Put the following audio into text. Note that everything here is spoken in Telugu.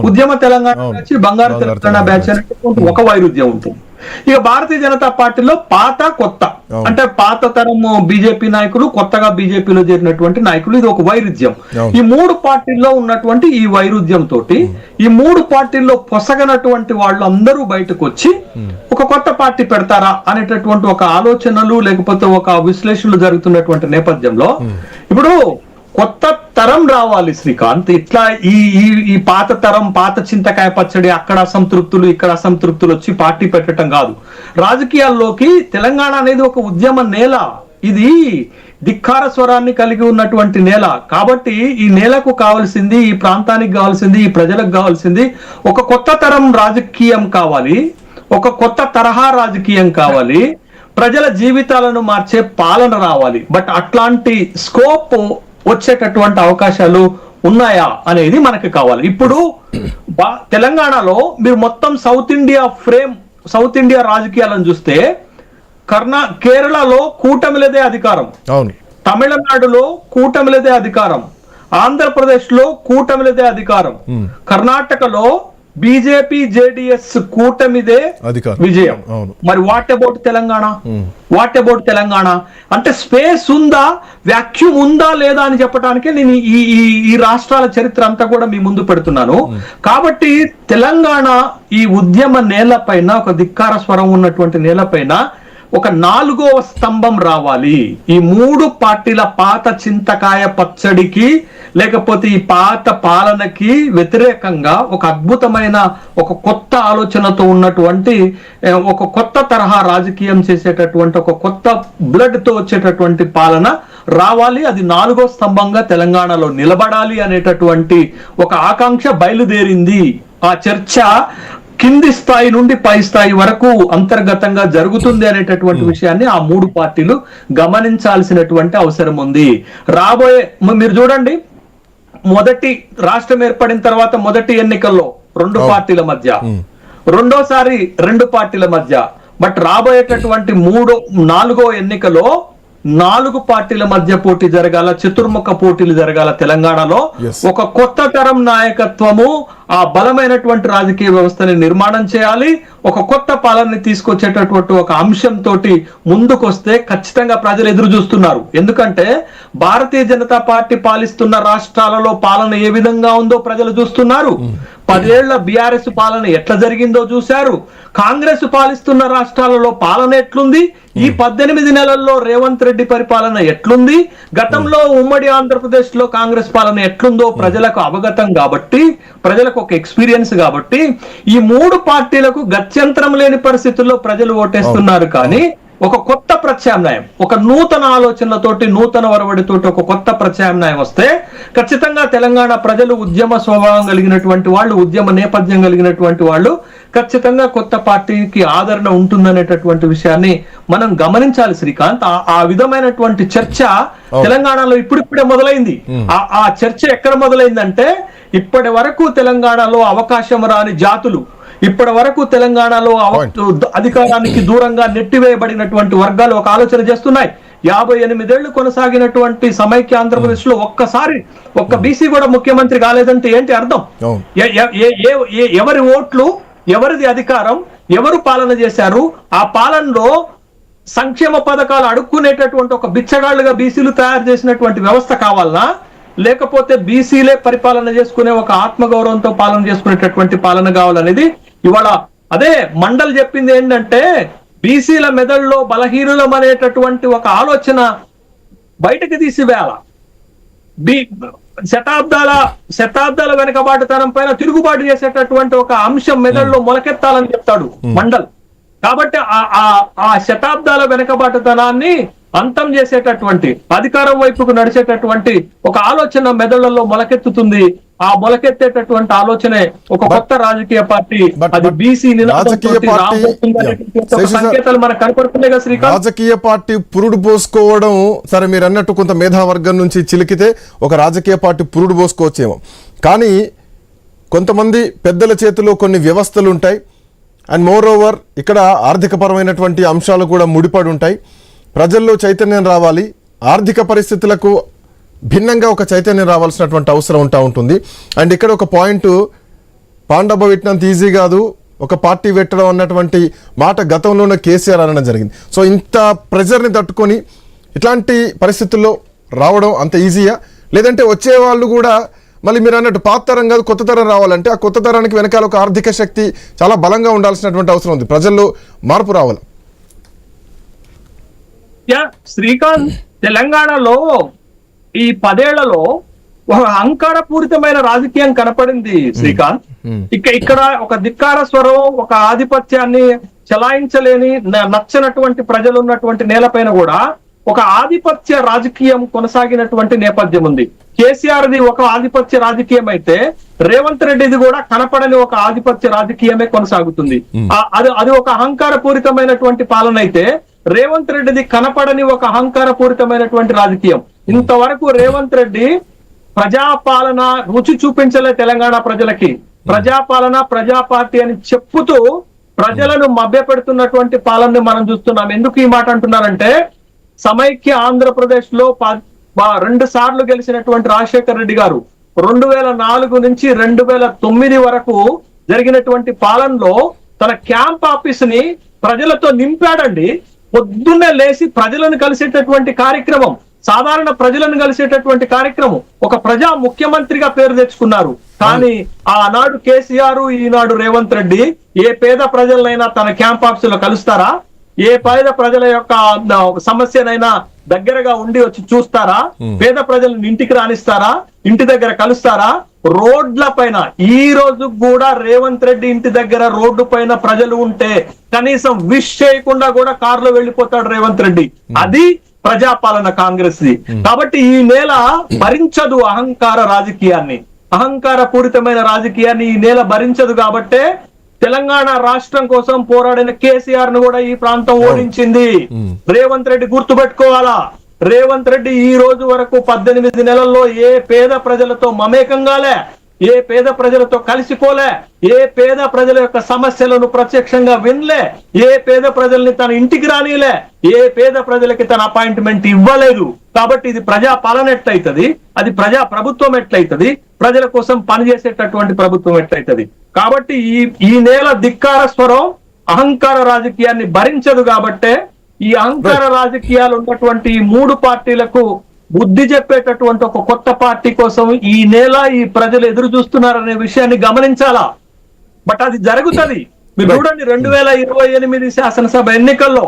ఉద్యమ తెలంగాణ బ్యాచ్, బంగారు తెలంగాణ బ్యాచ్ అనేటువంటి ఒక వైరుధ్యం ఉంటుంది. ఇక భారతీయ జనతా పార్టీలో పాత కొత్త, అంటే పాత తరం బీజేపీ నాయకులు, కొత్తగా బీజేపీలో చేరినటువంటి నాయకులు, ఇది ఒక వైరుధ్యం. ఈ మూడు పార్టీల్లో ఉన్నటువంటి ఈ వైరుధ్యం తోటి ఈ మూడు పార్టీల్లో పొసగనటువంటి వాళ్ళు అందరూ బయటకు వచ్చి ఒక కొత్త పార్టీ పెడతారా అనేటటువంటి ఒక ఆలోచనలు లేకపోతే ఒక విశ్లేషణలు జరుగుతున్నటువంటి నేపథ్యంలో ఇప్పుడు కొత్త తరం రావాలి శ్రీకాంత్. ఇట్లా ఈ పాత తరం, పాత చింతకాయ పచ్చడి, అక్కడ అసంతృప్తులు ఇక్కడ అసంతృప్తులు వచ్చి పార్టీ పెట్టడం కాదు. రాజకీయాల్లోకి తెలంగాణ అనేది ఒక ఉద్యమ నేల, ఇది ధిక్కార స్వరాన్ని కలిగి ఉన్నటువంటి నేల. కాబట్టి ఈ నేలకు కావాల్సింది, ఈ ప్రాంతానికి కావాల్సింది, ఈ ప్రజలకు కావాల్సింది ఒక కొత్త తరం రాజకీయం కావాలి, ఒక కొత్త తరహా రాజకీయం కావాలి, ప్రజల జీవితాలను మార్చే పాలన రావాలి. బట్ అట్లాంటి స్కోప్ వచ్చేటటువంటి అవకాశాలు ఉన్నాయా అనేది మనకు కావాలి. ఇప్పుడు తెలంగాణలో మీరు మొత్తం సౌత్ ఇండియా రాజకీయాలను చూస్తే కేరళలో కూటమిలదే అధికారం, తమిళనాడులో కూటమిలదే అధికారం, ఆంధ్రప్రదేశ్ లో కూటమిలదే అధికారం, కర్ణాటకలో బీజేపీ జేడిఎస్ కూటమిదే విజయం. మరి వాట్ అబౌట్ తెలంగాణ? అంటే స్పేస్ ఉందా, వ్యాక్యూమ్ ఉందా లేదా అని చెప్పడానికే నేను ఈ రాష్ట్రాల చరిత్ర అంతా కూడా మీ ముందు పెడుతున్నాను. కాబట్టి తెలంగాణ ఈ ఉద్యమ నేలపైన, ఒక ధిక్కార స్వరం ఉన్నటువంటి నేలపైన ఒక 4వ స్తంభం రావాలి. ఈ మూడు పార్టీల పాత చింతకాయ పచ్చడికి లేకపోతే ఈ పాత పాలనకి వ్యతిరేకంగా ఒక అద్భుతమైన, ఒక కొత్త ఆలోచనతో ఉన్నటువంటి, ఒక కొత్త తరహా రాజకీయం చేసేటటువంటి, ఒక కొత్త బ్లడ్ తో వచ్చేటటువంటి పాలన రావాలి. అది 4వ స్తంభంగా తెలంగాణలో నిలబడాలి అనేటటువంటి ఒక ఆకాంక్ష బయలుదేరింది. ఆ చర్చ కింది స్థాయి నుండి పై స్థాయి వరకు అంతర్గతంగా జరుగుతుంది అనేటటువంటి విషయాన్ని ఆ మూడు పార్టీలు గమనించాల్సినటువంటి అవసరం ఉంది. రాబోయే మీరు చూడండి, మొదటి రాష్ట్రం ఏర్పడిన తర్వాత మొదటి ఎన్నికల్లో 2 పార్టీల మధ్య, రెండోసారి 2 పార్టీల మధ్య, బట్ రాబోయేటటువంటి 4వ ఎన్నికలో 4 పార్టీల మధ్య పోటీ జరగాల, చతుర్ముఖ పోటీలు జరగాల. తెలంగాణలో ఒక కొత్త తరం నాయకత్వము ఆ బలమైనటువంటి రాజకీయ వ్యవస్థని నిర్మాణం చేయాలి. ఒక కొత్త పాలనని తీసుకొచ్చేటటువంటి ఒక అంశంతో ముందుకొస్తే ఖచ్చితంగా ప్రజలు ఎదురు చూస్తున్నారు. ఎందుకంటే భారతీయ జనతా పార్టీ పాలిస్తున్న రాష్ట్రాలలో పాలన ఏ విధంగా ఉందో ప్రజలు చూస్తున్నారు. 10 ఏళ్ల బీఆర్ఎస్ పాలన ఎట్లా జరిగిందో చూశారు. కాంగ్రెస్ పాలిస్తున్న రాష్ట్రాలలో పాలన ఎట్లుంది, ఈ 18 నెలల్లో రేవంత్ రెడ్డి పరిపాలన ఎట్లుంది, గతంలో ఉమ్మడి ఆంధ్రప్రదేశ్ లో కాంగ్రెస్ పాలన ఎట్లుందో ప్రజలకు అవగతం కాబట్టి, ప్రజలకు ఒక ఎక్స్పీరియన్స్ కాబట్టి ఈ 3 పార్టీలకు గత్యంతరం లేని పరిస్థితుల్లో ప్రజలు ఓటేస్తున్నారు. కానీ ఒక కొత్త ప్రత్యామ్నాయం, ఒక నూతన ఆలోచనలతోటి, నూతన వరవడితోటి ఒక కొత్త ప్రత్యామ్నాయం వస్తే ఖచ్చితంగా తెలంగాణ ప్రజలు ఉద్యమ స్వభావం కలిగినటువంటి వాళ్ళు, ఉద్యమ నేపథ్యం కలిగినటువంటి వాళ్ళు, ఖచ్చితంగా కొత్త పార్టీకి ఆదరణ ఉంటుందనేటటువంటి విషయాన్ని మనం గమనించాలి శ్రీకాంత్. ఆ విధమైనటువంటి చర్చ తెలంగాణలో ఇప్పుడిప్పుడే మొదలైంది. ఆ చర్చ ఎక్కడ మొదలైందంటే, ఇప్పటి వరకు తెలంగాణలో అవకాశం రాని జాతులు, ఇప్పటి వరకు తెలంగాణలో అధికారానికి దూరంగా నెట్టివేయబడినటువంటి వర్గాలు ఒక ఆలోచన చేస్తున్నాయి. 58 ఏళ్లు కొనసాగినటువంటి సమైక్య ఆంధ్రప్రదేశ్ లో ఒక్క బీసీ కూడా ముఖ్యమంత్రి కాలేదంటే ఏంటి అర్థం? ఎవరి ఓట్లు, ఎవరిది అధికారం, ఎవరు పాలన చేశారు? ఆ పాలనలో సంక్షేమ పథకాలు అడుక్కునేటటువంటి ఒక బిచ్చగాళ్లుగా బీసీలు తయారు చేసినటువంటి వ్యవస్థ కావాలనా, లేకపోతే బీసీలే పరిపాలన చేసుకునే ఒక ఆత్మగౌరవంతో పాలన చేసుకునేటటువంటి పాలన కావాలనేది ఇవాళ అదే మండల్ చెప్పింది. ఏంటంటే బీసీల మెదడులో బలహీనులం అనేటటువంటి ఒక ఆలోచన బయటకు తీసివేయాల. శతాబ్దాల వెనకబాటుతనం పైన తిరుగుబాటు చేసేటటువంటి ఒక అంశం మెదడులో మొలకెత్తాలని చెప్తాడు మండల్. కాబట్టి ఆ శతాబ్దాల వెనకబాటుతనాన్ని అంతం చేసేటటువంటి, అధికారం వైపుకు నడిచేటటువంటి ఒక ఆలోచన మెదళ్లలో మొలకెత్తుతుంది. ఆ మొలకెత్తేటటువంటి ఆలోచనే ఒక కొత్త రాజకీయ పార్టీ, అది బీసీ సంకేతాలు మనకు కనపడుతున్నాయి కదా శ్రీకాంత్. రాజకీయ పార్టీ పురుడు పోసుకోవడం సరే, మీరు అన్నట్టు కొంత మేధావర్గం నుంచి చిలికితే ఒక రాజకీయ పార్టీ పురుడు పోసుకోవచ్చేమో, కానీ కొంతమంది పెద్దల చేతిలో కొన్ని వ్యవస్థలు ఉంటాయి. అండ్ మోర్ ఓవర్ ఇక్కడ ఆర్థికపరమైనటువంటి అంశాలు కూడా ముడిపడి ఉంటాయి. ప్రజల్లో చైతన్యం రావాలి, ఆర్థిక పరిస్థితులకు భిన్నంగా ఒక చైతన్యం రావాల్సినటువంటి అవసరం ఉంటుంది. అండ్ ఇక్కడ ఒక పాయింట్, పాండబ్బ పెట్టినంత ఈజీ కాదు ఒక పార్టీ పెట్టడం అన్నటువంటి మాట గతంలోనే కేసీఆర్ అనడం జరిగింది. సో ఇంత ప్రెజర్ని తట్టుకొని ఇట్లాంటి పరిస్థితుల్లో రావడం అంత ఈజీయా, లేదంటే వచ్చే వాళ్ళు కూడా మళ్ళీ మీరు అన్నట్టు పాత తరం కాదు కొత్త తరం రావాలంటే ఆ కొత్త తరానికి వెనకాల ఒక ఆర్థిక శక్తి చాలా బలంగా ఉండాల్సినటువంటి అవసరం ఉంది, ప్రజల్లో మార్పు రావాలి? శ్రీకాంత్, తెలంగాణలో ఈ 10 ఏళ్లలో ఒక అహంకారపూరితమైన రాజకీయం కనపడింది శ్రీకాంత్. ఇక్కడ ఒక ధిక్కార స్వరం, ఒక ఆధిపత్యాన్ని చలాయించలేని నచ్చనటువంటి ప్రజలు ఉన్నటువంటి నేలపైన కూడా ఒక ఆధిపత్య రాజకీయం కొనసాగినటువంటి నేపథ్యం ఉంది. కేసీఆర్ది ఒక ఆధిపత్య రాజకీయం అయితే రేవంత్ రెడ్డిది కూడా కనపడని ఒక ఆధిపత్య రాజకీయమే కొనసాగుతుంది. అది ఒక అహంకారపూరితమైనటువంటి పాలన అయితే రేవంత్ రెడ్డిది కనపడని ఒక అహంకారపూరితమైనటువంటి రాజకీయం. ఇంతవరకు రేవంత్ రెడ్డి ప్రజాపాలన రుచి చూపించలే తెలంగాణ ప్రజలకి. ప్రజాపాలన, ప్రజా పార్టీ అని చెప్పుతూ ప్రజలను మభ్యపెడుతున్నటువంటి పాలనని మనం చూస్తున్నాం. ఎందుకు ఈ మాట అంటున్నారంటే, సమైక్య ఆంధ్రప్రదేశ్ లో 2 సార్లు గెలిచినటువంటి రాజశేఖర్ రెడ్డి గారు 2004 నుంచి 2009 వరకు జరిగినటువంటి పాలనలో తన క్యాంప్ ఆఫీస్ ని ప్రజలతో నింపాడండి. పొద్దున్నే లేచి ప్రజలను కలిసేటటువంటి కార్యక్రమం, సాధారణ ప్రజలను కలిసేటటువంటి కార్యక్రమం, ఒక ప్రజా ముఖ్యమంత్రిగా పేరు తెచ్చుకున్నారు. కానీ ఆనాడు కేసీఆర్, ఈనాడు రేవంత్ రెడ్డి ఏ పేద ప్రజలనైనా తన క్యాంప్ ఆఫీస్ లో కలుస్తారా? ఏ పేద ప్రజల యొక్క సమస్యనైనా దగ్గరగా ఉండి వచ్చి చూస్తారా? పేద ప్రజలను ఇంటికి రానిస్తారా? ఇంటి దగ్గర కలుస్తారా? రోడ్ల పైన ఈ రోజు కూడా రేవంత్ రెడ్డి ఇంటి దగ్గర రోడ్డు పైన ప్రజలు ఉంటే కనీసం విష్ చేయకుండా కూడా కారులో వెళ్ళిపోతాడు రేవంత్ రెడ్డి. అది ప్రజాపాలన కాంగ్రెస్ ది. కాబట్టి ఈ నేల భరించదు అహంకార రాజకీయాన్ని, అహంకార పూరితమైన రాజకీయాన్ని ఈ నేల భరించదు. కాబట్టే తెలంగాణ రాష్ట్రం కోసం పోరాడిన కేసీఆర్ ను కూడా ఈ ప్రాంతం ఓడించింది. రేవంత్ రెడ్డి గుర్తుపెట్టుకోవాలా, రేవంత్ రెడ్డి ఈ రోజు వరకు 18 నెలల్లో ఏ పేద ప్రజలతో మమేకంగాలే, ఏ పేద ప్రజలతో కలిసిపోలే, ఏ పేద ప్రజల యొక్క సమస్యలను ప్రత్యక్షంగా వినలే, ఏ పేద ప్రజల్ని తన ఇంటికి రానిలే, ఏ పేద ప్రజలకి తన అపాయింట్మెంట్ ఇవ్వలేదు. కాబట్టి ఇది ప్రజా పాలన ఎట్లయితది, అది ప్రజా ప్రభుత్వం ఎట్లయితది, ప్రజల కోసం పనిచేసేటటువంటి ప్రభుత్వం ఎట్లయితది. కాబట్టి ఈ నేల ధిక్కార స్వరం అహంకార రాజకీయాన్ని భరించదు. కాబట్టే ఈ అహంకార రాజకీయాలు ఉన్నటువంటి 3 పార్టీలకు బుద్ధి చెప్పేటటువంటి ఒక కొత్త పార్టీ కోసం ఈ నేల, ఈ ప్రజలు ఎదురు చూస్తున్నారనే విషయాన్ని గమనించాలా. బట్ అది జరుగుతుంది. మీరు చూడండి 2028 శాసనసభ ఎన్నికల్లో